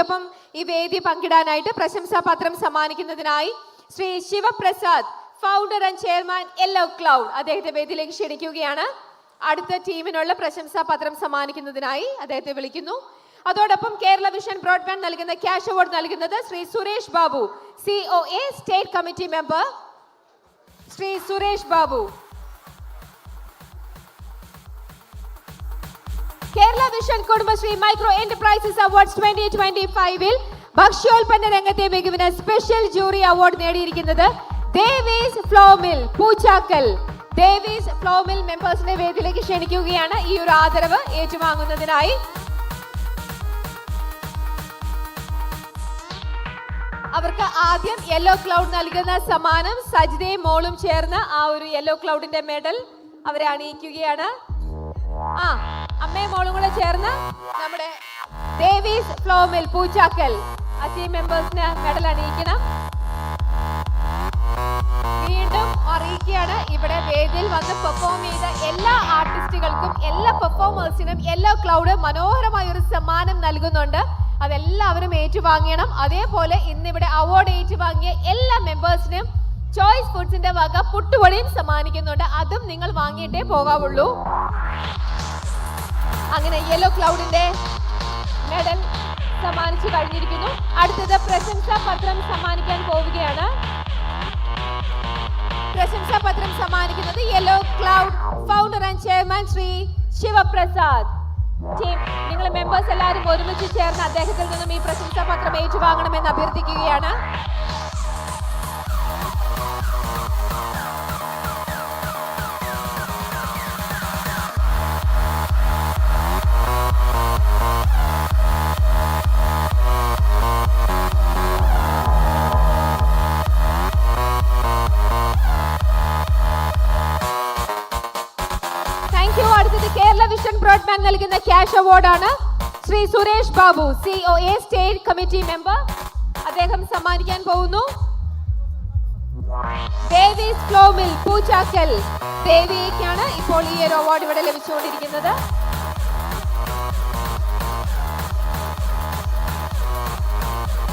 ൊപ്പം ഈ വേദി പങ്കിടാനായിട്ട് പ്രശംസാപത്രം സമ്മാനിക്കുന്നതിനായി Sri Sivaprasad, founder and chairman Yellow Cloud, അദ്ദേഹത്തെ വേദിയിലേക്ക് ക്ഷണിക്കുകയാണ്. അടുത്ത ടീമിനുള്ള പ്രശംസാപത്രം സമ്മാനിക്കുന്നതിനായി അദ്ദേഹത്തെ വിളിക്കുന്നു. അതോടൊപ്പം കേരള വിഷൻ ബ്രോഡ്ബാൻഡ് നൽകുന്ന ക്യാഷ് അവാർഡ് നൽകുന്നത് Sri Suresh Babu, COA state committee member. Sri Suresh Babu. Kerala Vision Kudumbashree micro enterprises awards 2025-ൽ ഭക്ഷ്യോൽപ്പന്ന രംഗത്തെ മികവിന് സ്പെഷ്യൽ ജൂറി അവാർഡ് നേടിയിരിക്കുന്നത് ദേവീസ് ഫ്ലോമിൽ പൂച്ചാക്കൽ. ദേവീസ് ഫ്ലോമിൽ മെമ്പേഴ്സിനെ വേദിയിലേക്ക് ക്ഷണിക്കുകയാണ് ഈ ഒരു ആദരവ് ഏറ്റുവാങ്ങുന്നതിനായി. അവർക്ക് ആദ്യം യെല്ലോ ക്ലൗഡ് നൽകുന്ന സമ്മാനം സജിതയും മോളും ചേർന്ന് ആ ഒരു യെല്ലോ ക്ലൗഡിന്റെ മെഡൽ അവരെ അണിയിക്കുകയാണ്. അമ്മയും മോളും കൂടെ ചേർന്ന് നമ്മുടെ ദേവീസ് ഫ്ലോമിൽ പൂച്ചാക്കൽ ആ ടീം മെമ്പേഴ്സിന് മെഡൽ അണിയിക്കണം. വീണ്ടും അറിയിക്കുകയാണ്, ഇവിടെ വേദിയിൽ വന്ന് പെർഫോം ചെയ്ത എല്ലാ ആർട്ടിസ്റ്റുകൾക്കും എല്ലാ പെർഫോമേഴ്സിനും യെല്ലോ ക്ലൗഡ് മനോഹരമായ ഒരു സമ്മാനം നൽകുന്നുണ്ട്. അതെല്ലാവരും ഏറ്റുവാങ്ങണം. അതേപോലെ ഇന്നിവിടെ അവാർഡ് ഏറ്റുവാങ്ങിയ എല്ലാ മെമ്പേഴ്സിനും ചോയ്സ് ഫുഡ്സിന്റെ വക പുട്ടുപൊടിയും സമ്മാനിക്കുന്നുണ്ട്. അതും നിങ്ങൾ വാങ്ങിയിട്ടേ പോകാവുള്ളൂ. അങ്ങനെ യെല്ലോ ക്ലൗഡിന്റെ മെഡൽ സമ്മാനിച്ചു കഴിഞ്ഞിരിക്കുന്നു. അടുത്തത് പ്രശംസാ പത്രം സമ്മാനിക്കാൻ പോവുകയാണ്. പ്രശംസാ പത്രം സമ്മാനിക്കുന്നത് yellow cloud founder and chairman Shri Sivaprasad. Team, നിങ്ങൾ മെമ്പേഴ്സ് എല്ലാവരും ഒരുമിച്ച് ചേർന്ന് അദ്ദേഹത്തിൽ നിന്നും ഈ പ്രശംസാ പത്രം ഏറ്റുവാങ്ങണമെന്ന് അഭ്യർത്ഥിക്കുകയാണ്. അടുത്തത് കേരള വിഷൻ ബ്രോഡ്ബാൻഡ് നൽകുന്ന ക്യാഷ് അവാർഡാണ്. Sri Suresh Babu, COA state committee member, അദ്ദേഹം സമ്മാനിക്കാൻ പോകുന്നു. ദേവീസ് ഫ്ലോമിൽ പൂച്ചാക്കൽ ദേവിക്കാണ് ഇപ്പോൾ ഈ ഒരു അവാർഡ് ഇവിടെ ലഭിച്ചുകൊണ്ടിരിക്കുന്നത്.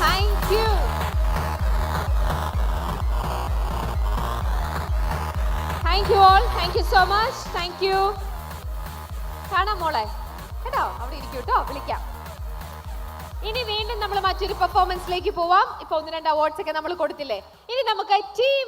Thank you. Thank you all. Thank you so much. Thank you. കാണാം മോളെ കേട്ടോ, അവിടെ ഇരിക്കും കേട്ടോ, വിളിക്കാം. ഇനി വീണ്ടും നമ്മൾ മറ്റൊരു പെർഫോമൻസിലേക്ക് പോവാം. ഇപ്പൊ 1-2 അവാർഡ്സ് ഒക്കെ നമ്മൾ കൊടുത്തില്ലേ, ഇനി നമുക്ക് ടീം